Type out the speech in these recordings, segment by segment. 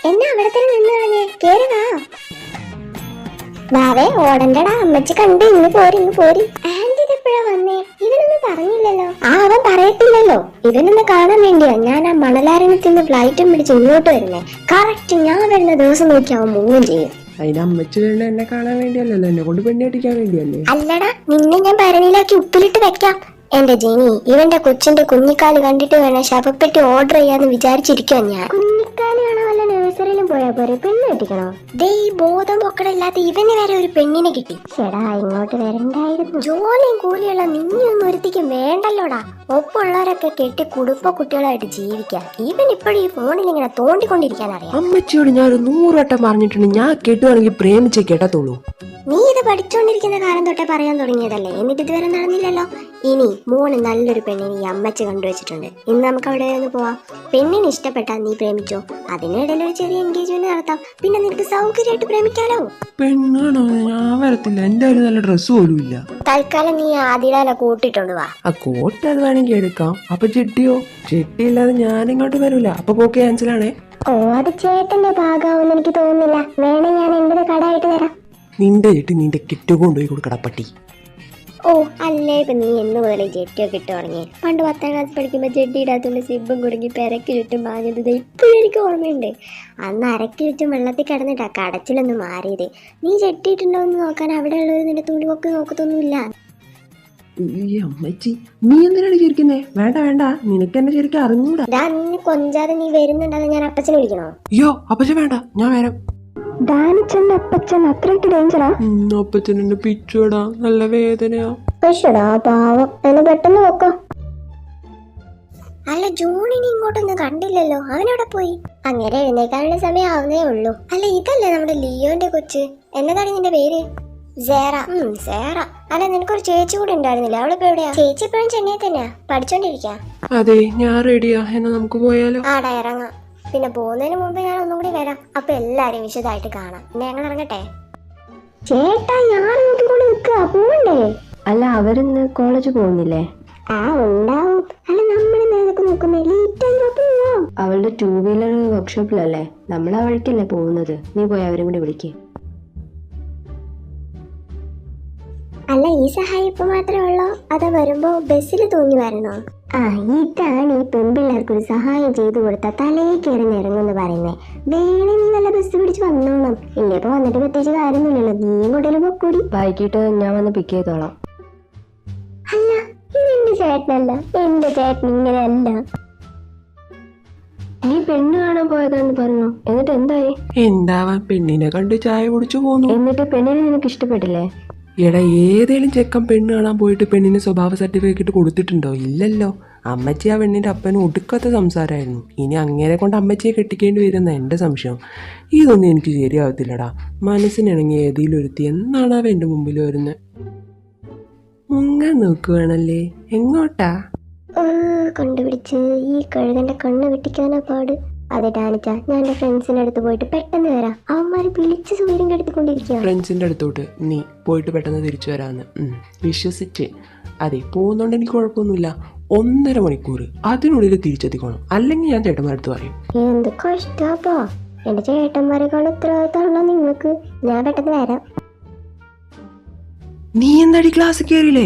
എന്നാ അവിടെ തന്നെ നിന്ന് കളഞ്ഞേ, കേറി വാ. വാവേ ഓടണ്ടടാ, അമ്മച്ചി കണ്ട് ഇന്ന് പോരി. ആന്റി ഇതെപ്പോഴാ വന്നേ? ഇവനൊന്നും പറഞ്ഞില്ലല്ലോ. അവൻ പറയത്തില്ലല്ലോ. ഇവനൊന്ന് കാണാൻ വേണ്ടിയാ ഞാൻ ആ മണലാരണത്തിന് ഫ്ലൈറ്റും പിടിച്ച് ഇങ്ങോട്ട് വരുന്നേ. കറക്റ്റ് ഞാൻ വരുന്ന ദിവസം നോക്കി അവൻ മൂവും ചെയ്യും. അതിന് അമ്മച്ചി വരുന്ന എന്നെ കാണാൻ വേണ്ടിയല്ലല്ലോ, എന്നെ കൊണ്ട് പെണ്ണിയടിക്കാൻ വേണ്ടിയല്ലേ? അല്ലടാ, നിന്നെ ഞാൻ ഭരണിയിലാക്കി ഉപ്പിലിട്ട് വെക്കാം. എന്റെ ജെനി, ഇവന്റെ കൊച്ചിന്റെ കുഞ്ഞിക്കാല് കണ്ടിട്ട് വേണം ശവപ്പെട്ടി ഓർഡർ ചെയ്യാന്ന് വിചാരിച്ചിരിക്കുക ഞാൻ. കുഞ്ഞിക്കാല് കാണാൻ വല്ല നഴ്സറിയിലും പോയാ പോരെ, പെണ്ണ് കെട്ടിക്കണോ? ദേ ഈ ബോധം പൊക്കടില്ലാത്ത ഇവന് വരെ ഒരു പെണ്ണിനെ കിട്ടി. ചേടാ ഇങ്ങോട്ട് വരണ്ടായിരുന്നു. ജോലിയും കൂലിയുള്ള നിന്നെയൊന്നും ഒരുത്തിക്കും വേണ്ടല്ലോടാ. ഒപ്പമുള്ളവരൊക്കെ കെട്ടി കുടുംബ കുട്ടികളായിട്ട് ജീവിക്കാം. ഇവൻ ഇപ്പോഴും ഈ ഫോണിൽ ഇങ്ങനെ തോണ്ടിക്കൊണ്ടിരിക്കാൻ അറിയാം. അമ്മച്ചിയോട് ഞാൻ 100 വട്ടം പറഞ്ഞിട്ടുണ്ട്, ഞാൻ കെട്ടുവാണെങ്കിൽ പ്രേമിച്ച് കേട്ടത്തുള്ളൂ. നീ ഇത് പഠിച്ചോണ്ടിരിക്കുന്ന കാലം തൊട്ടേ പറയാൻ തുടങ്ങിയതല്ലേ, എന്നിട്ട് ഇതുവരെ നടന്നില്ലല്ലോ. ഇനി മോന് നല്ലൊരു പെണ്ണിനെ ഈ അമ്മച്ചി കണ്ടുവച്ചിട്ടുണ്ട്. ഇന്ന് നമുക്ക് അവിടെ ഒന്ന് പോവാം. പെണ്ണിന് ഇഷ്ടപ്പെട്ടാ നീ പ്രേമിച്ചോ, അതിനിടയിൽ ഒരു ചെറിയ എൻഗേജ്മെന്റ് നടത്താം. പിന്നെ നിനക്ക് സൗകര്യമായിട്ട് പ്രേമിക്കാലോ. പെണ്ണാണോ? ഞാൻ വരത്തില്ല, എന്റെ ഒരു നല്ല ഡ്രസ്സ് പോലും ഇല്ല. തൽക്കാലം നീ ആദ്യകാല കൂട്ടിട്ടുണ്ട് വാ. ആ കോട്ട് അത് വേണമെങ്കിൽ എടുക്കാം. അപ്പൊ ചെട്ടിയോ? ചെട്ടി ഇല്ലാതെ ഞാനിങ്ങോട്ട് വരൂല. അപ്പൊ പോക്ക് ക്യാൻസലാണേ. ഓ, അത് ചേട്ടന്റെ ഭാഗമാവെന്ന് എനിക്ക് തോന്നുന്നില്ല. വേണേ ഞാൻ എന്റെ കടമായിട്ട് തരാം. നിന്റെ ചെട്ടി നിന്റെ കെറ്റു കൊണ്ടുപോയി കൊടുക്കട പട്ടി. ഓ അല്ലേ, ഇപ്പൊ നീ എന്ന് മുതലേ ജെട്ടിയൊക്കെ ഇട്ട് തുടങ്ങി? പണ്ട് 10ാം ക്ലാസ് പഠിക്കുമ്പോ ജെട്ടി ഇടാത്തോണ്ട് സിബും കുടുങ്ങി പെരക്ക് ചുറ്റും മാഞ്ഞത് ഇപ്പോഴും എനിക്ക് ഓർമ്മയുണ്ട്. അന്ന് അരക്ക് ചുറ്റും വെള്ളത്തിൽ കിടന്നിട്ടാ കടച്ചിലൊന്നും മാറിയത്. നീ ജെട്ടി ഇട്ടുണ്ടോന്ന് നോക്കാൻ അവിടെ ഉള്ളവർ നിന്റെ തുണിവൊക്കെ നോക്കത്തൊന്നുമില്ല. അമ്മച്ചി നീ എന്തിനാണ് ചിരിക്കുന്നേ? വേണ്ട വേണ്ട, നിനക്ക് എന്നെ ശരിക്കും അറിഞ്ഞൂടാ. നിന്നെ കൊഞ്ചാതെ നീ വരുന്നുണ്ടെന്ന് ഞാൻ അപ്പച്ചനെ വിളിക്കണോ? അയ്യോ അപ്പച്ചൻ വേണ്ട, ഞാൻ വരാം. ഡാനിച്ചന്റെ അപ്പച്ചൻ അത്രയ്ക്ക് ഡേഞ്ചറാ? അപ്പച്ചൻ എന്നെ പിച്ചോടാ, നല്ല വേദനയാ. പാവം, എന്നെ പെട്ടെന്ന് വെക്കോ. അല്ല ജോണിനെ ഇങ്ങോട്ടൊന്നും കണ്ടില്ലല്ലോ, അവനവിടെ പോയി? അങ്ങനെ എഴുന്നേക്കാനുള്ള സമയം ആവുന്നേ ഉള്ളൂ. അല്ല ഇതല്ലേ നമ്മുടെ ലിയോന്റെ കൊച്ച്? എന്നതാണ് നിന്റെ പേര്? സേറ. സേറ. അല്ല നിനക്കൊരു ചേച്ചി കൂടെ ഉണ്ടായിരുന്നില്ല, അവളിപ്പോ എവിടെയാ? ചേച്ചി ഇപ്പോഴും ചെന്നൈ തന്നെയാ, പഠിച്ചോണ്ടിരിക്കാ. അതെ, ഞാൻ റെഡിയാ. എന്നാ നമുക്ക് പോയാലോ? ആടാ ഇറങ്ങാം. പിന്നെ പോകുന്നതിന് മുമ്പ് ഞാൻ ഒന്നും കൂടി വരാം. അപ്പൊ എല്ലാരും വിശദമായിട്ട് കാണാം. ഞങ്ങൾ ഇറങ്ങട്ടെ. ചേട്ടാ ഞാൻ നോക്കിക്കൊണ്ട് നിൽക്കുക, പോകണ്ടേ? അല്ല അവരിന്ന് കോളേജ് പോകുന്നില്ലേ? ഉണ്ടാവും. അല്ല നമ്മൾ നേരൊക്കെ നോക്കുന്നേ, ലേറ്റ് ആയി. അവളുടെ 2 വീലർ വർക്ക്ഷോപ്പിലല്ലേ, നമ്മൾ ആ വഴിക്കല്ലേ പോകുന്നത്. നീ പോയി അവരും കൂടി വിളിക്കേ. അല്ല ഈ സഹായം ഇപ്പൊ മാത്രമേ ഉള്ളോ, അതോ വരുമ്പോ ബസ്സിൽ തൂങ്ങി വരണോ? ഇതാണ് ഈ പെൺപിള്ളേർക്കൊരു സഹായം ചെയ്തു കൊടുത്താൽ തലയിൽ കയറി നിറങ്ങുമെന്ന് പറയുന്നേ. വേണേ നീ നല്ല ബസ് പിടിച്ച് വന്നോണം. ഇല്ലപ്പോ വന്നിട്ട് പ്രത്യേകിച്ച് കാര്യമൊന്നുമില്ലല്ലോ, നീ കൊണ്ടേലും പൊക്കൂടി. വൈകിട്ട് ഞാൻ വന്ന് പിക്ക് ചെയ്തോളാം. അല്ല ഇതെന്റെ ചേട്ടനല്ല, എന്റെ ചേട്ടൻ ഇങ്ങനെയല്ല. നീ പെണ്ണ് കാണാൻ പോയതാന്ന് പറഞ്ഞു, എന്നിട്ട് എന്തായി? എന്താവാൻ, പെണ്ണിനെ കണ്ട് ചായ കുടിച്ചു പോന്നു. എന്നിട്ട് പെണ്ണിനെ നിനക്ക് ഇഷ്ടപ്പെട്ടില്ലേ? എടാ, ഏതേലും ചെക്കൻ പെണ്ണ് കാണാൻ പോയിട്ട് പെണ്ണിന് സ്വഭാവ സർട്ടിഫിക്കറ്റ് കൊടുത്തിട്ടുണ്ടോ? ഇല്ലല്ലോ. അമ്മച്ചി ആ പെണ്ണിന്റെ അപ്പന് ഒടുക്കത്തെ സംസാരമായിരുന്നു. ഇനി അങ്ങനെ കൊണ്ട് അമ്മച്ചിയെ കെട്ടിക്കേണ്ടി വരുന്ന എൻ്റെ സംശയം. ഇതൊന്നും എനിക്ക് ശരിയാവത്തില്ലടാ. മനസ്സിനിണങ്ങി ഏതെങ്കിലും ഒരുത്തി എന്നാണ് അവ എൻ്റെ മുമ്പിൽ വരുന്നത്. മുങ്ങാൻ നോക്കുവാണല്ലേ? എങ്ങോട്ടാ? കണ്ടുപിടിച്ച് ഈ കഴുകന്റെ കണ്ണ് വെട്ടിക്കാനാ പാട്. അതെ ഡാനിച്ച, ഞാൻ എന്റെ ഫ്രണ്ട്സിന്റെ അടുത്ത് പോയിട്ട് പെട്ടെന്ന് വരാം. അവന്മാര് വിളിച്ച് സൂര്യം കെടുത്തിക്കൊണ്ടിരിക്കുക. ഫ്രണ്ട്സിന്റെ അടുത്തോട്ട് നീ പോയിട്ട് പെട്ടെന്ന് തിരിച്ചു വരാന്ന് വിശ്വസിച്ച്. അതെ, പോകുന്നോണ്ട് എനിക്ക് കുഴപ്പമൊന്നുമില്ല. 1.5 മണിക്കൂർ അതിനുള്ളിൽ തിരിച്ചെത്തിക്കണം, അല്ലെങ്കിൽ ഞാൻ ചേട്ടന്മാരടുത്ത് പറയും. എന്ത് കഷ്ടാപ്പാ, എന്റെ ചേട്ടന്മാരെക്കാൾ ഉത്തരവാദിത്തമാണല്ലോ നിങ്ങൾക്ക്. ഞാൻ പെട്ടെന്ന് വരാം. നീ എന്താടി ക്ലാസ് കയറിയില്ലേ?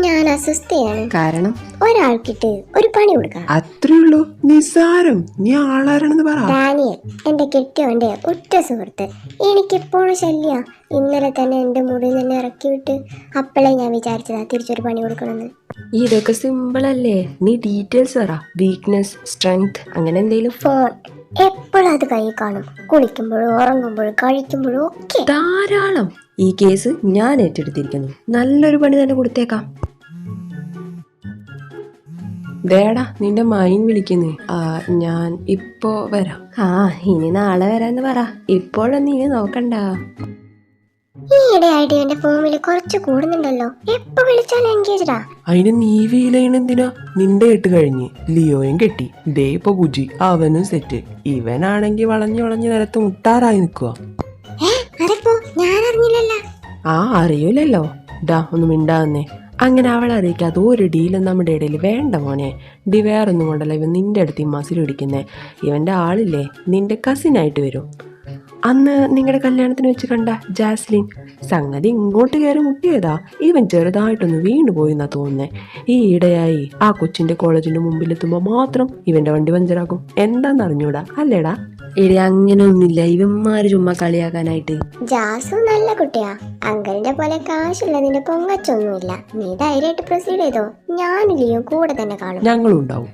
ഞാൻ അസ്വസ്ഥയാണ്. കാരണം ഒരാൾക്കിട്ട് ഒരു പണി കൊടുക്കാം. അത്രേ ഉള്ളൂ, നിസ്സാരം. നീ ആളാരാണെന്ന് പറ. ഡാനിയൽ, എന്റെ കെട്ടിയോന്റെ ഉറ്റ സുഹൃത്ത്. എനിക്കെപ്പോഴും ശല്യ. ഇന്നലെ തന്നെ എന്റെ മുറിയിൽ നിന്ന് ഇറക്കി വിട്ട്. അപ്പോഴേ ഞാൻ വിചാരിച്ചതാ തിരിച്ചൊരു പണി കൊടുക്കണമെന്ന്. ഇതൊക്കെ സിമ്പിൾ അല്ലേ, നീ ഡീറ്റെയിൽസ് പറ. വീക്ക്നെസ്, സ്ട്രെങ്ത്, അങ്ങനെ എന്തെങ്കിലും. ഫോൺ എപ്പോഴും അത് കൈ കാണും, കുളിക്കുമ്പോഴും ഉറങ്ങുമ്പോഴും കഴിക്കുമ്പോഴും ഒക്കെ. ധാരാളം. ഈ കേസ് ഞാൻ ഏറ്റെടുത്തിരിക്കുന്നു. നല്ലൊരു പണി തന്നെ കൊടുത്തേക്കാം. ദേടാ, നിന്റെ മൈൻ വിളിക്കുന്നേ. ഞാൻ ഇപ്പോ വരാം. ഇനി നാളെ വരാന്ന് പറ, ഇപ്പോഴൊന്നും ഇനി നോക്കണ്ട. ഈയിടെയായിട്ട് എന്റെ ഫോമില് കുറച്ച് കൂടുന്നുണ്ടല്ലോ, എപ്പോ വിളിച്ചാലും എൻഗേജ്ഡാ. അതിന് നീ വീലെന്തിനാ? നിന്റെ കെട്ട് കഴിഞ്ഞ് ലിയോയും കെട്ടി. ദേ ഇപ്പൊ ബുജി, അവനും സെറ്റ്. ഇവനാണെങ്കി വളഞ്ഞു വളഞ്ഞ് നിലത്ത് മുട്ടാറായി നിൽക്കുക. ഞാൻ അറിഞ്ഞില്ലല്ലോ. അറിയൂലല്ലോ. ഡാ ഒന്ന് മിണ്ടാന്നേ. അങ്ങനെ അവളെ അറിയിക്കാതെ ഒരു ഡീലും നമ്മുടെ ഇടയിൽ വേണ്ട മോനെ. ഡി വേറൊന്നും കൊണ്ടല്ല ഇവൻ നിൻ്റെ അടുത്ത് ഈ മസിൽ പിടിക്കുന്നേ. ഇവൻ്റെ ആളില്ലേ നിൻ്റെ കസിനായിട്ട് വരും. അന്ന് നിങ്ങളുടെ കല്യാണത്തിന് വെച്ച് കണ്ട ജാസ്ലിൻ സംഗതി ഇങ്ങോട്ട് കയറി മുട്ടിയതാ. ഇവൻ ചെറുതായിട്ടൊന്ന് വീണു പോയി എന്നാ തോന്നുന്നേ. ഈ ഇടയായി ആ കൊച്ചിൻ്റെ കോളേജിൻ്റെ മുമ്പിലെത്തുമ്പോൾ മാത്രം ഇവൻ്റെ വണ്ടി പഞ്ചറാക്കും. എന്താണെന്നറിഞ്ഞൂടാ അല്ലേടാ? ഇടി അങ്ങനെയൊന്നുമില്ല, ഇവന്മാര് ചുമ്മാ കളിയാക്കാനായിട്ട്. ജാസു നല്ല കുട്ടിയാ, അങ്കിളിന്റെ പോലെ കാശുള്ളതിന്റെ പൊങ്ങച്ചൊന്നുമില്ല. നീ ധൈര്യമായിട്ട് പ്രൊസീഡ് ചെയ്തോ, ഞാനില്ലയോ കൂടെ തന്നെ കാണും. ഞങ്ങളും ഉണ്ടാവും.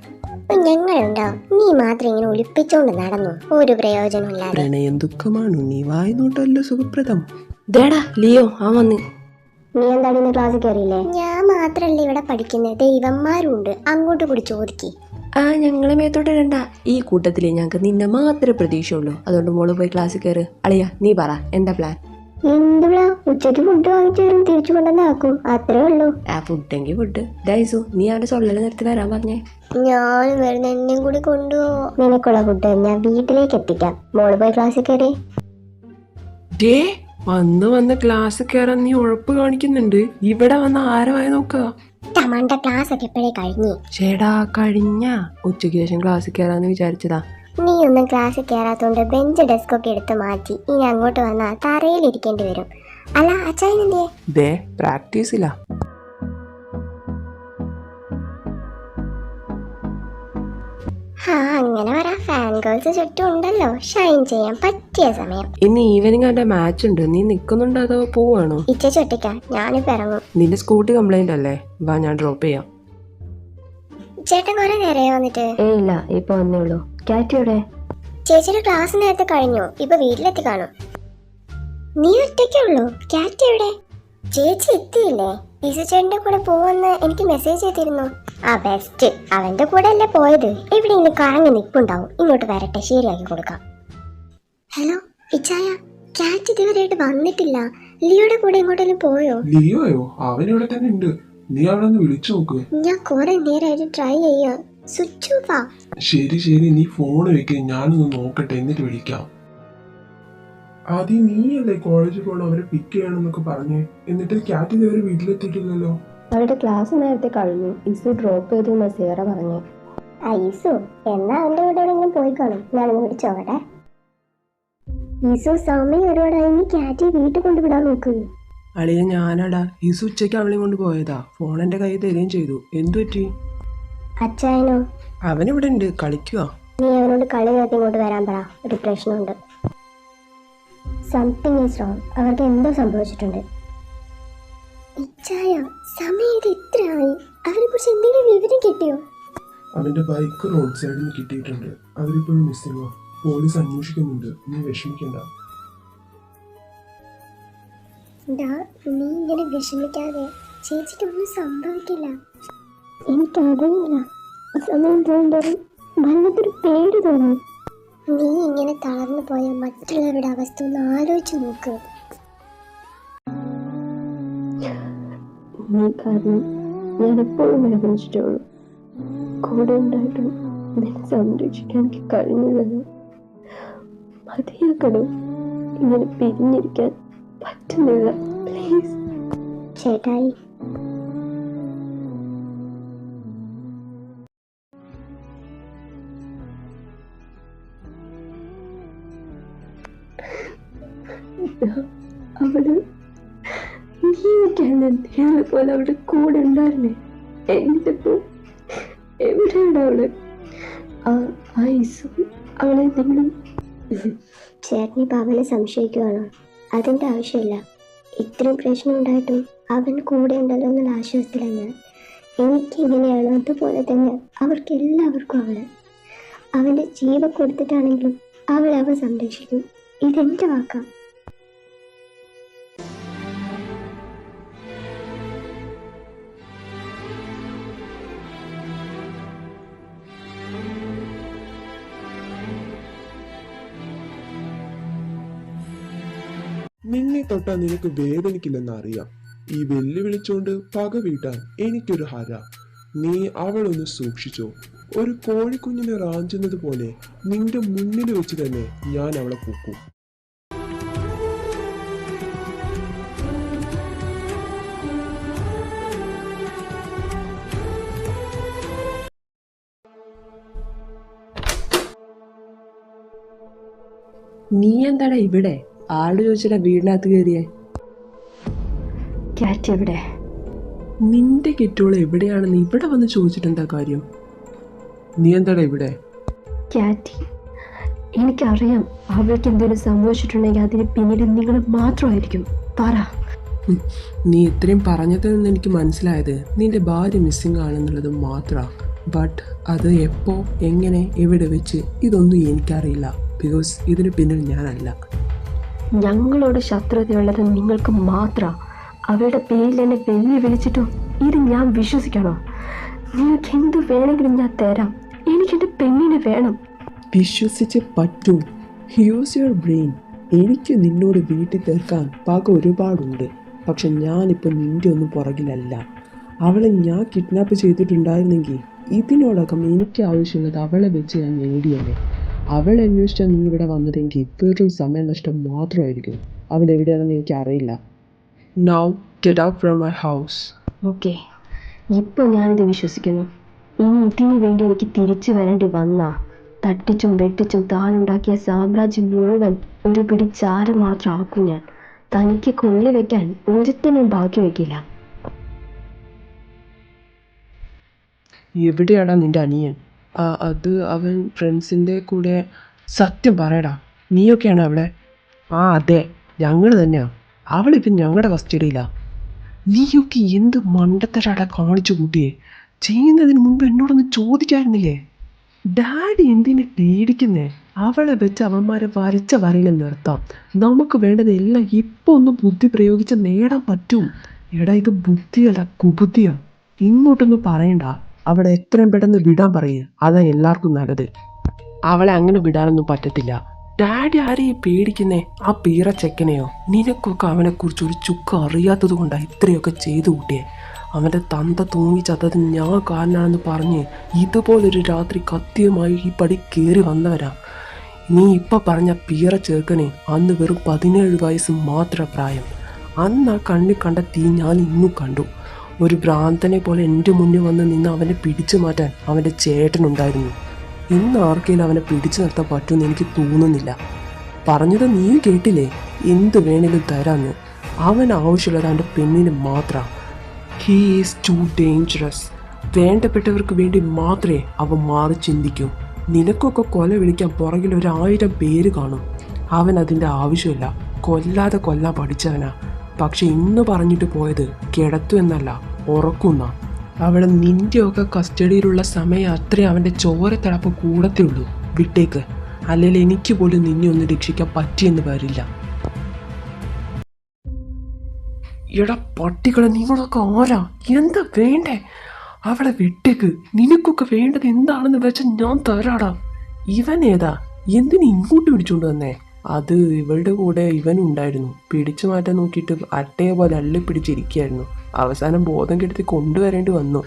ഞങ്ങളുണ്ടാവും. നീ മാത്രം ഇങ്ങനെ ഒളിപ്പിച്ചോണ്ട് നടന്നു, ഒരു പ്രയോജനമില്ലാതെ. പ്രണയം ദുഃഖമാണ്, നീ വായി നോട്ടല്ല സുഖപ്രദം. ദേടാ ലിയോ ആ വന്ന്. നീ എന്താ ഇന്ന് ക്ലാസ്സിൽ കയറിയില്ലേ? ഞാൻ മാത്രല്ല ഇവിടെ പഠിക്കുന്നത്, ദൈവന്മാരും ഉണ്ട്, അങ്ങോട്ട് കൂടി ചോദിക്കേ. ആ ഞങ്ങളെ മേത്തോട്ട് ഇടണ്ട. ഈ കൂട്ടത്തിൽ ഞങ്ങൾക്ക് നിന്നെ മാത്രമേ പ്രതീക്ഷയുള്ളൂ. അതുകൊണ്ട് മോള് പോയി ക്ലാസ്സിൽ കയറ്. അളിയ നീ പറ എന്താ പ്ലാൻ? എന്തുവാ, ഉച്ചയ്ക്ക് ഫുഡ് വാങ്ങിച്ചു തരും, തിരിച്ചു കൊണ്ടുവന്നാക്കും, അത്രേ ഉള്ളൂ. ആ ഫുഡെങ്കിൽ ഫുഡ്. ഡൈസു നീ അവന്റെ സൊള്ളല് നിർത്തി വരാൻ പറഞ്ഞേ. ഞാൻ വരുന്ന എന്നെയും കൂടി കൊണ്ടുപോവോ? നിനക്കുള്ള ഫുഡ് ഞാൻ വീട്ടിലേക്ക് എത്തിക്കാം. മോള് പോയി ക്ലാസ്സിൽ കയറി. ഡേ വന്ന് ക്ലാസ് കയറാൻ നീ ഉഴപ്പ് കാണിക്കുന്നുണ്ട്. ഇവിടെ വന്ന് ആരമായി നോക്കുക. ടമാണ്ട ക്ലാസ് ഒക്കെ എപ്പോഴേ കഴിഞ്ഞേ? ചേടാ കഴിഞ്ഞ ഉച്ചയ്ക്ക് ശേഷം ക്ലാസ്സിൽ കയറാന്ന് വിചാരിച്ചതാ. നീ ഒന്നും ക്ലാസ്സിൽ കയറാത്തോണ്ട് ബെഞ്ച് ഡെസ്ക് ഒക്കെ എടുത്ത് മാറ്റി ഇനി അങ്ങോട്ട് വന്നാൽ തറയിലിരിക്കേണ്ടി വരും. അല്ല അച്ചായനെന്തേ? ദേ പ്രാക്ടീസില്ല. അങ്ങനെ വരാ, ഫാൻ ഗേൾസ് ചുറ്റും ഉണ്ടല്ലോ, ഷൈൻ ചെയ്യാൻ പറ്റിയ സമയം. ഇന്ന് ഈവനിങ് അവന്റെ മാച്ച് ഉണ്ട്. നീ നിൽക്കുന്നുണ്ടോ അതോ പോവാണോ? ഇച്ചൊട്ടിക്ക, ഞാനിപ്പോ ഇറങ്ങും. നിന്റെ സ്കൂട്ടി കംപ്ലൈന്റ് അല്ലേ? വാ ഞാൻ ഡ്രോപ്പ് ചെയ്യാം. ചേട്ടൻ കുറെ നേരമായി വന്നിട്ട്? ഇല്ല ഇപ്പൊ വന്നേ ഉള്ളൂ. കാറ്റിയുടെ ചേച്ചിയുടെ ക്ലാസ് നേരത്തെ കഴിഞ്ഞു, ഇപ്പൊ വീട്ടിലെത്തി കാണും. നീ ഒറ്റയ്ക്കേ ഉള്ളൂ? കാറ്റ് എവിടെ? ചേച്ചി എത്തിയില്ലേ? ചേട്ടന്റെ കൂടെ പോവെന്ന് എനിക്ക് മെസ്സേജ് ചെയ്തിരുന്നു. ആ ബെസ്റ്റ്, അവന്റെ കൂടെ അല്ലേ പോയത്. എവിടെയെങ്കിലും കറങ്ങി നിൽപ്പുണ്ടാവും, ഇങ്ങോട്ട് വരട്ടെ, ശരിയാക്കി കൊടുക്കാം. ഹലോ ഇച്ചായ, കാറ്റ് ഇതുവരെയായിട്ട് വന്നിട്ടില്ല. ലിയോയുടെ കൂടെ എങ്ങോട്ടെങ്കിലും പോയോ? ലിയോയോ? അവനിവിടെ തന്നെ ഉണ്ട്. നീ അവളെ ഒന്ന് വിളിച്ചു നോക്ക്. ഞാൻ കുറെ നേരമായിട്ട് ട്രൈ ചെയ്യാ, സ്വിച്ച് ഓഫാ. ശരി നീ ഫോൺ വെക്ക്, ഞാനൊന്ന് നോക്കട്ടെ എന്നിട്ട് വിളിക്കാം. ആദ്യം നീയല്ലേ കോളേജിൽ പോകണം അവരെ പിക്ക് ചെയ്യണമെന്നൊക്കെ പറഞ്ഞേ, എന്നിട്ട് ക്യാറ്റ് ഇതുവരെ വീട്ടിലെത്തിയിട്ടില്ലല്ലോ. അവരുടെ ക്ലാസ് നേരത്തെ കഴിഞ്ഞു. ഇസു ഡ്രോപ്പ് ചെയ്തു എന്ന് സേറ പറഞ്ഞു. ഐസു എന്നാ അവന്റെ കൂടെ എവിടെയെങ്കിലും പോയി കാണും, ഞാനൊന്ന് വിളിച്ചോട്ടെ. ഈസു സമയം ഒരുപാടായി, ക്യാറ്റ് വീട്ടിൽ കൊണ്ടുവിടാൻ നോക്ക്. അളിയ ഞാനാടാ. ഈ ഉച്ചയ്ക്ക് അവളെയും കൊണ്ട് പോയതാ. ഫോൺ എന്റെ കയ്യിൽ തരികയും ചെയ്തു. എന്തു പറ്റി? അച്ചായനോ? അവനിവിടെ ഉണ്ട്, കളിക്കുക. നീ അവനോട് കളി നേരത്തെ ഇങ്ങോട്ട് വരാൻ പറ, ഒരു പ്രശ്നമുണ്ട്. സംതിങ് ഈസ് റോങ്, അവർക്ക് എന്തോ സംഭവിച്ചിട്ടുണ്ട്. ഇച്ചായ സമയം ഇത് ഇത്രയായി, അവരെ കുറിച്ച് എന്തെങ്കിലും വിവരം കിട്ടിയോ? അവന്റെ ബൈക്ക് റോഡ് സൈഡിൽ നിന്ന് കിട്ടിയിട്ടുണ്ട്. അവരിപ്പോഴും മിസ്സിങ്ങോ. പോലീസ് അന്വേഷിക്കുന്നുണ്ട്, നീ വിഷമിക്കണ്ട. നീ ഇങ്ങനെ വിഷമിക്കാതെ, ചേച്ചിക്കൊന്നും സംഭവിക്കില്ല. എനിക്കറിയില്ല, സമയം തോന്നുമ്പോഴും വല്ലതൊരു പേടി തോന്നും. നീ ഇങ്ങനെ തളർന്നു പോയ മറ്റുള്ളവരുടെ അവസ്ഥ ഒന്ന് ആലോചിച്ച് നോക്ക്. നീ കാരണം ഞാൻ എപ്പോഴും വേദനിച്ചിട്ടുള്ളൂ. കൂടെ ഉണ്ടായിട്ടും നിന്നെ സംരക്ഷിക്കാൻ എനിക്ക് കഴിഞ്ഞില്ലല്ലോ. മതിയാക്കണോ, ഇങ്ങനെ പിരിഞ്ഞിരിക്കാൻ പറ്റുന്നില്ല. പ്ലീസ് ചേട്ടായി. അവള് നീക്കാണ് പോലെ അവിടെ കൂടെ ഉണ്ടായിരുന്നേ. എന്നിട്ടിപ്പോ എവിടെയാണ് അവള്? അവളെ എന്തെങ്കിലും ചേട്ടനി അവനെ സംശയിക്കുവാണോ? അതിന്റെ ആവശ്യമില്ല. ഇത്രയും പ്രശ്നം ഉണ്ടായിട്ടും അവൻ കൂടെ ഉണ്ടല്ലോ എന്നുള്ള ആശ്വാസത്തിലാണ് ഞാൻ. എനിക്കിങ്ങനെയാണ്, അതുപോലെ തന്നെ അവർക്ക് എല്ലാവർക്കും അവന്റെ ജീവൻ കൊടുത്തിട്ടാണെങ്കിലും അവൻ സംരക്ഷിക്കും. ഇതെന്റെ വാക്കാ. നിന്നെ തൊട്ടാ നിനക്ക് വേദനിക്കില്ലെന്ന് അറിയാം. ഈ വെല്ലുവിളിച്ചോണ്ട് പക വീട്ടാൻ എനിക്കൊരു ഹര. നീ അവളൊന്ന് സൂക്ഷിച്ചോ. ഒരു കോഴിക്കുഞ്ഞിനെ റാഞ്ചുന്നത് പോലെ നിന്റെ മുന്നിൽ വെച്ച് തന്നെ ഞാൻ അവളെ പൂക്കും. നീ എന്താടാ ഇവിടെ? ആള് ചോദിച്ചിട്ടാ വീടിനകത്ത് കയറിയേ? ക്യാറ്റ് എവിടെ? നിന്റെ കെറ്റോള് എവിടെയാണെന്ന് ഇവിടെ വന്ന് ചോദിച്ചിട്ടെന്താ കാര്യം? നീ എന്താടാ ഇവിടെ? ക്യാറ്റി, എനിക്കറിയാം അവൾക്ക് എന്തെങ്കിലും സംഭവിച്ചിട്ടുണ്ടെങ്കിൽ അതിന് പിന്നീട് നിങ്ങൾ മാത്രമായിരിക്കും. പറ. നീ ഇത്രയും പറഞ്ഞതിൽ നിന്ന് എനിക്ക് മനസ്സിലായത് നിന്റെ ഭാര്യ മിസ്സിംഗ് ആണെന്നുള്ളത് മാത്രമാണ്. ബട്ട് അത് എപ്പോ, എങ്ങനെ, എവിടെ വെച്ച് ഇതൊന്നും എനിക്കറിയില്ല. ബിക്കോസ് ഇതിന് പിന്നിൽ ഞാനല്ല. ഞങ്ങളോട് ശത്രുതയുള്ളത് നിങ്ങൾക്ക് മാത്രം. അവരുടെ പേരിൽ എന്നെ വെല്ലുവിളിച്ചിട്ടോ ഇത് ഞാൻ വിശ്വസിക്കണോ? നിങ്ങൾക്ക് എന്ത് വേണമെങ്കിലും ഞാൻ തരാം. എനിക്കെൻ്റെ പെണ്ണിനെ വേണം. വിശ്വസിച്ച് പറ്റൂ. Use your brain. എനിക്ക് നിന്നോട് വീട്ടിൽ തീർക്കാൻ പക ഒരുപാടുണ്ട്. പക്ഷെ ഞാനിപ്പോൾ നിൻ്റെ ഒന്നും പുറകിലല്ല. അവളെ ഞാൻ കിഡ്നാപ്പ് ചെയ്തിട്ടുണ്ടായിരുന്നെങ്കിൽ ഇതിനോടകം എനിക്ക് ആവശ്യമുള്ളത് അവളെ വെച്ച് ഞാൻ നേടിയല്ലേ. അവളെ അന്വേഷിച്ചാൽ നീ ഇവിടെ വന്നതെങ്കിൽ വെറും സമയം നഷ്ടം മാത്രമായിരിക്കും. അവൾ എവിടെയാണെന്ന് എനിക്കറിയില്ല. Now get out from my house. Okay, ഇപ്പോൾ ഞാനിത് വിശ്വസിക്കുന്നു. ഇനി ഇതിനു വേണ്ടി എനിക്ക് തിരിച്ചു വരേണ്ടി വന്നാ തട്ടിച്ചും വെട്ടിച്ചും താനുണ്ടാക്കിയ സാമ്രാജ്യം മുഴുവൻ ഒരു പിടി ചാരം മാത്രം ആക്കും ഞാൻ. തനിക്ക് കൊള്ളി വെക്കാൻ ഒരുത്തിനും ബാക്കി വെക്കില്ല. എവിടെയാടാ നിൻ്റെ അനിയൻ? അത് അവൻ ഫ്രണ്ട്സിൻ്റെ കൂടെ. സത്യം പറയടാ, നീയൊക്കെയാണ് അവിടെ? ആ അതെ, ഞങ്ങൾ തന്നെയാണ്. അവളിപ്പം ഞങ്ങളുടെ കസ്റ്റഡിയിലാണ്. നീയൊക്കെ എന്ത് മണ്ടത്തരാടാ കാണിച്ചു കൂട്ടിയേ? ചെയ്യുന്നതിന് മുമ്പ് എന്നോടൊന്ന് ചോദിക്കായിരുന്നില്ലേ? ഡാഡി എന്തിനെ പേടിക്കുന്നേ? അവളെ വെച്ച് അവന്മാരെ വരച്ച വരയിൽ നിർത്താം. നമുക്ക് വേണ്ടതെല്ലാം ഇപ്പോൾ ഒന്ന് ബുദ്ധി പ്രയോഗിച്ച് നേടാൻ പറ്റും. എടാ, ഇത് ബുദ്ധിയല്ല, കുബുദ്ധിയാണ്. ഇങ്ങോട്ടൊന്നും പറയണ്ട. അവളെ എത്രയും പെട്ടെന്ന് വിടാൻ പറയുക. അതാ എല്ലാവർക്കും നല്ലത്. അവളെ അങ്ങനെ വിടാനൊന്നും പറ്റത്തില്ല. ഡാഡി ആരെയും പേടിക്കുന്നേ? ആ പീറ ചെക്കനെയോ? നിനക്കൊക്കെ അവനെക്കുറിച്ച് ഒരു ചുക്ക് അറിയാത്തത് കൊണ്ടാണ് ഇത്രയൊക്കെ ചെയ്തു കൂട്ടിയേ. അവൻ്റെ തന്ത തൂങ്ങി ചത്തത് ഞാൻ കാരനാണെന്ന് പറഞ്ഞ് ഇതുപോലൊരു രാത്രി കത്തിയുമായി ഈ പടി കയറി വന്നവരാ. നീ ഇപ്പം പറഞ്ഞ പീറ ചെറുക്കനെ അന്ന് വെറും 17 വയസ്സ് മാത്രം പ്രായം. അന്ന് ആ കണ്ണിൽ കണ്ട തീ ഞാൻ ഇന്നും കണ്ടു. ഒരു ഭ്രാന്തനെ പോലെ എൻ്റെ മുന്നിൽ വന്ന് നിന്ന് അവനെ പിടിച്ചു മാറ്റാൻ അവൻ്റെ ചേട്ടനുണ്ടായിരുന്നു. ഇന്ന് ആർക്കെങ്കിലും അവനെ പിടിച്ചു നിർത്താൻ പറ്റുമെന്ന് എനിക്ക് തോന്നുന്നില്ല. പറഞ്ഞത് നീ കേട്ടില്ലേ? എന്ത് വേണേലും തരാന്ന്. അവൻ ആവശ്യമുള്ളത് അവൻ്റെ പെണ്ണിന് മാത്രം. He is too dangerous. വേണ്ടപ്പെട്ടവർക്ക് വേണ്ടി മാത്രമേ അവൻ മാറി ചിന്തിക്കൂ. നിനക്കൊക്കെ കൊല വിളിക്കാൻ പുറകിൽ 1000 പേര് കാണും. അവൻ അതിൻ്റെ ആവശ്യമില്ല. കൊല്ലാതെ കൊല്ലാൻ പഠിച്ചവനാ. പക്ഷെ ഇന്ന് പറഞ്ഞിട്ട് പോയത് കിടത്തു എന്നല്ല, ഉറക്കുന്ന. അവിടെ നിൻ്റെയൊക്കെ കസ്റ്റഡിയിലുള്ള സമയം അത്രയും അവൻ്റെ ചോരത്തിളപ്പ് കൂടത്തുള്ളൂ. വിട്ടേക്ക്. അല്ലെങ്കിൽ എനിക്ക് പോലും നിന്നെ ഒന്ന് രക്ഷിക്കാൻ പറ്റിയെന്ന് വരില്ല. എടാ പട്ടികളെ, നിങ്ങളൊക്കെ ആരാ? എന്താ വേണ്ടേ? അവളെ വിട്ടേക്ക്. നിനക്കൊക്കെ വേണ്ടത് എന്താണെന്ന് വെച്ചാൽ ഞാൻ തരാടാ. ഇവൻ ഏതാ? എന്തിനു ഇങ്ങോട്ട് പിടിച്ചോണ്ട് വന്നേ? അത് ഇവളുടെ കൂടെ ഇവനുണ്ടായിരുന്നു. പിടിച്ചു മാറ്റാൻ നോക്കിയിട്ട് അട്ടയെ പോലെ അള്ളിപ്പിടിച്ചിരിക്കുകയായിരുന്നു. അവസാനം ബോധം കെടുത്തി കൊണ്ടുവരേണ്ടി വന്നു.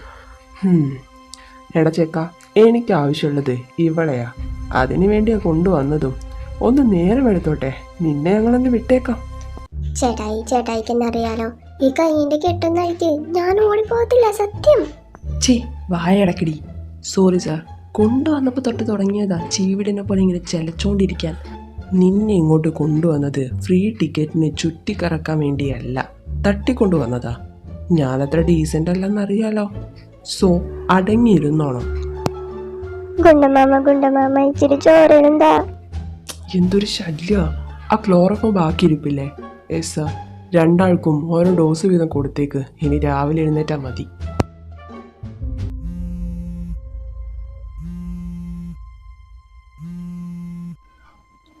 എടാ ചെക്ക, എനിക്ക് ആവശ്യമുള്ളത് ഇവളെയാ. അതിനു വേണ്ടിയാ കൊണ്ടുവന്നതും. ഒന്ന് നേരം എടുത്തോട്ടെ, നിന്നെ ഞങ്ങളൊന്ന് വിട്ടേക്കാം. ചേട്ടായിക്ക് എന്നെ അറിയാലോ. ഈ കൈയിന്റെ കെട്ടുന്നായിട്ട് ഞാൻ ഓടിപ്പോകത്തില്ല, സത്യം. ചേ, വായടക്കടി. സോറി സാർ, കൊണ്ടുവന്നപ്പോൾ തൊട്ട് തുടങ്ങിയതാ ചീവിടിനെ പോലെ ഇങ്ങനെ ചെലച്ചോണ്ടിരിക്കാൻ. നിന്നെ ഇങ്ങോട്ട് കൊണ്ടുവന്നത് ഫ്രീ ടിക്കറ്റിന് ചുറ്റിക്കറക്കാൻ വേണ്ടിയല്ല, തട്ടിക്കൊണ്ടുവന്നതാ. ഞാനത്ര ഡീസൻ്റ് അല്ലെന്നറിയാലോ. സോ അടങ്ങിയിരുന്നോണം. ഗുണ്ടമാമ ഇച്ചിരി ചോറിനുണ്ടാ? എന്തൊരു ശല്യ. ആ ക്ലോറോഫോം ബാക്കിയിരിപ്പില്ലേ? Yes sir. 2 ആൾക്കും ഓരോ ഡോസ് വീതം കൊടുത്തേക്ക്. ഇനി രാവിലെ എഴുന്നേറ്റാൽ മതി.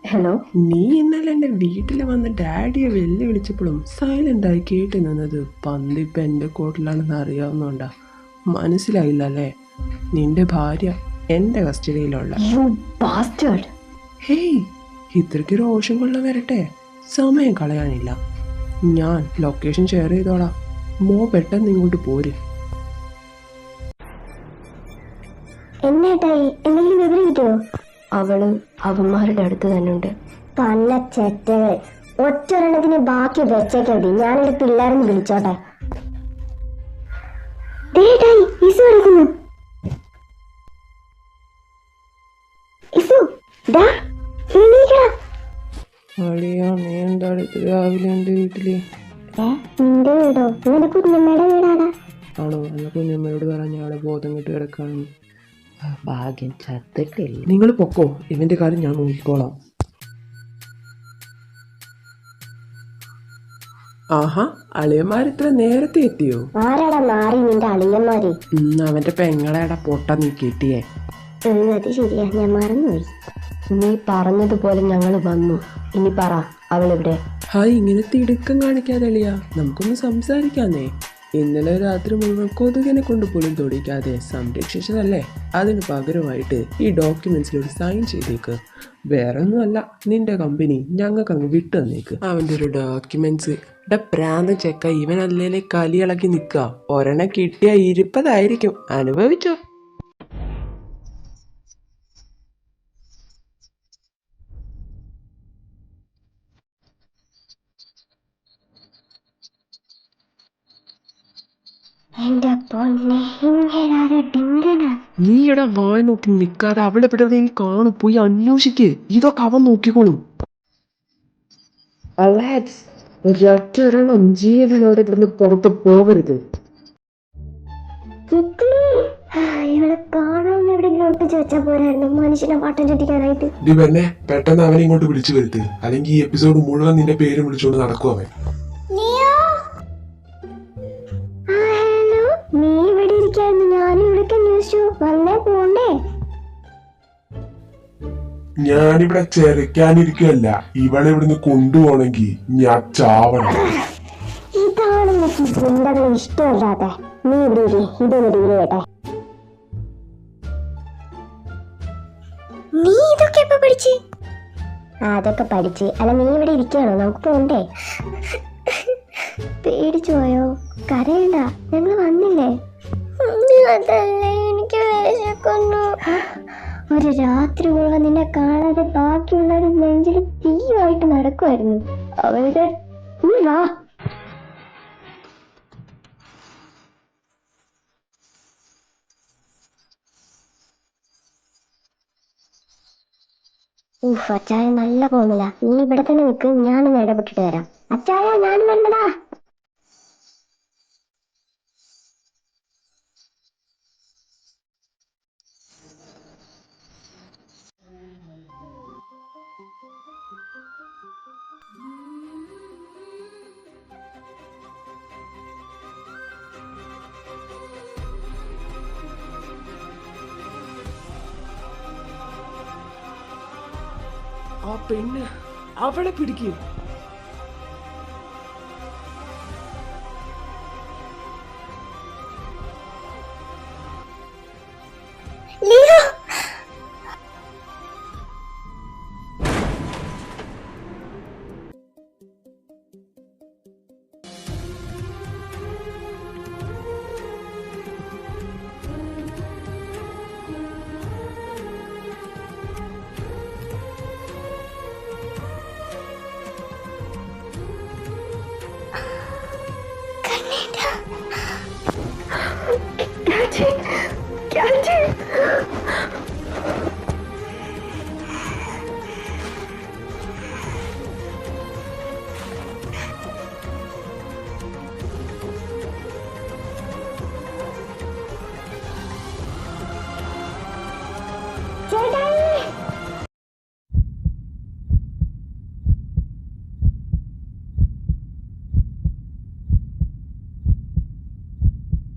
ഹലോ, നീ ഇന്നലെ എൻ്റെ വീട്ടിൽ വന്ന് ഡാഡിയെ വെല്ലുവിളിച്ചപ്പോഴും സൈലൻ്റായി കേട്ട് നിന്നത് പന്തിപ്പം എൻ്റെ കോട്ടിലാണെന്ന് അറിയാവുന്നോണ്ടാ. മനസ്സിലായില്ല അല്ലേ? നിന്റെ ഭാര്യ എൻ്റെ കസ്റ്റഡിയിലുള്ള. U bastard. ഹേയ്, ഇത്രയ്ക്ക് രോഷം കൊള്ള വരട്ടെ. സമയം കളയാനില്ല. ഞാൻ ലൊക്കേഷൻ ഷെയർ ചെയ്തോളാം. പെട്ടെന്ന് ഇങ്ങോട്ട് പോര്. എന്നേട്ടായി എന്തെങ്കിലും വിവരം കിട്ടുമോ? അവള് അവന്മാരുടെ അടുത്ത് തന്നെ ഉണ്ട്. പല്ല ചെറ്റകൾ, ഒറ്റൊരെണ്ണത്തിന് ബാക്കി വെച്ചേക്കടി. ഞാനെന്റെ പിള്ളേരെന്ന് വിളിച്ചോട്ടെ. ഇസു എടുക്കുന്നു. ഇസു, ഡാ, എണീക്കടാ. അളിയാ നീ എന്താണ് ഇത് രാവിലെ എൻ്റെ വീട്ടില്? നിന്റെ വീടോ? നിന്റെ കുഞ്ഞമ്മയുടെ വീടാടാ. ആണോ? എന്നാൽ കുഞ്ഞമ്മയോട് പറഞ്ഞ അവിടെ ബോധം കെട്ട് കിടക്കാണ്. ഭാഗ്യം ചത്തിട്ടില്ല. നിങ്ങൾ പൊക്കോ, ഇവന്റെ കാര്യം ഞാൻ നോക്കിക്കോളാം. ആഹാ, അളിയന്മാരിത്ര നേരത്തെ എത്തിയോ? ആരാടാ മാറി നിന്റെ അളിയന്മാര്? അവന്റെ പെങ്ങളെടാ പൊട്ട നീ കിട്ടിയേ. അത് ശരിയാ, ഞാൻ മറന്നുപോയി. നീ പറഞ്ഞതുപോലെ ഞങ്ങൾ വന്നു. ഇനി പറ, അവളെവിടെ? ഹായ്, ഇങ്ങനെ തിടുക്കം കാണിക്കാതെ അളിയാ, നമുക്കൊന്ന് സംസാരിക്കാന്നേ. ഇന്നലെ രാത്രി മുഴുവൻ കൊതുകിനെ കൊണ്ട് പോലും തൊടിക്കാതെ സംരക്ഷിച്ചതല്ലേ? അതിന് പകരമായിട്ട് ഈ ഡോക്യുമെന്റ്സിലൂടെ സൈൻ ചെയ്തേക്ക്. വേറെ ഒന്നുമല്ല, നിന്റെ കമ്പനി ഞങ്ങൾക്ക് അങ്ങ് വിട്ടു തന്നേക്ക്. അവന്റെ ഒരു ഡോക്യുമെന്റ്സ് പ്രാന്ത ചെക്ക, ഇവൻ അല്ലേലെ കലിയിളക്കി നിക്ക. ഒരെണ്ണം കിട്ടിയ 20 അനുഭവിച്ചോ. എന്റെ പൊന്നെ, ഇങ്ങേരാരെ ഡിങ്കനാ? നീയുടെ വായ നോക്കി നിൽക്കാതെ അവിടെ ഇവിടെ കാണും, പോയി അന്വേഷിക്ക്. ഇതൊക്കെ അവൻ നോക്കിക്കോളും. ഒരൊറ്റൊരെണ്ണം ജീവനോടെ ഇവിടുന്ന് പുറത്ത് പോകരുത്. ഇവളെ കാണാൻ എവിടെയെങ്കിലും ഒട്ടിച്ച് വെച്ചാ പോരായിരുന്നു, മനുഷ്യനെ പാട്ടം ചുറ്റിക്കാനായിട്ട്. പെണ്ണെ, പെട്ടെന്ന് അവനെ ഇങ്ങോട്ട് വിളിച്ചു വരുത്ത്, അല്ലെങ്കിൽ ഈ എപ്പിസോഡ് മുഴുവൻ നിന്റെ പേര് വിളിച്ചുകൊണ്ട് നടക്കും അവൻ. ഹലോ, നീ ഇവിടെ ഇരിക്കായിരുന്നു, ഞാനും ഇവിടേക്ക് അന്വേഷിച്ചു. വന്നേ പോണ്ടേ? ഞാനിവിടെ ചെറുക്കാനിരിക്കല്ല, ഇവളെ ഇവിടുന്ന് കൊണ്ടുപോകണമെങ്കിൽ ഞാൻ ചാവണം. ഇതാണ് എനിക്ക് ഗുണ്ടകളെ ഇഷ്ടമല്ലാതെ. നീ ഇവിടെ ഇരി, ഇതൊന്ന് ഡീൽ ചെയ്യട്ടെ. നീ ഇതൊക്കെ എപ്പോ പഠിച്ച്? അതൊക്കെ പഠിച്ച്. അല്ല, നീ ഇവിടെ ഇരിക്കുകയാണോ? നമുക്ക് പോണ്ടേ? പേടിച്ചു പോയോ? കരയണ്ട, ഞങ്ങൾ വന്നില്ലേ? അതല്ലേ, എനിക്ക് വിശക്കുന്നു. ഒരു രാത്രി മുഴുവൻ നിന്നെ കാണാതെ ബാക്കിയുള്ളവർ നെഞ്ചിൽ തീയുമായിട്ട് നടക്കുമായിരുന്നു. അവരുടെ വാ. അച്ചായ നല്ല പോകുന്നില്ല. നീ ഇവിടെ തന്നെ നിൽക്ക്, ഞാനൊന്ന് ഇടപെട്ടിട്ട് വരാം. അച്ചായ, ഞാനും വന്നടാ. ആ പെണ്ണ്, അവളെ പിടിക്ക്.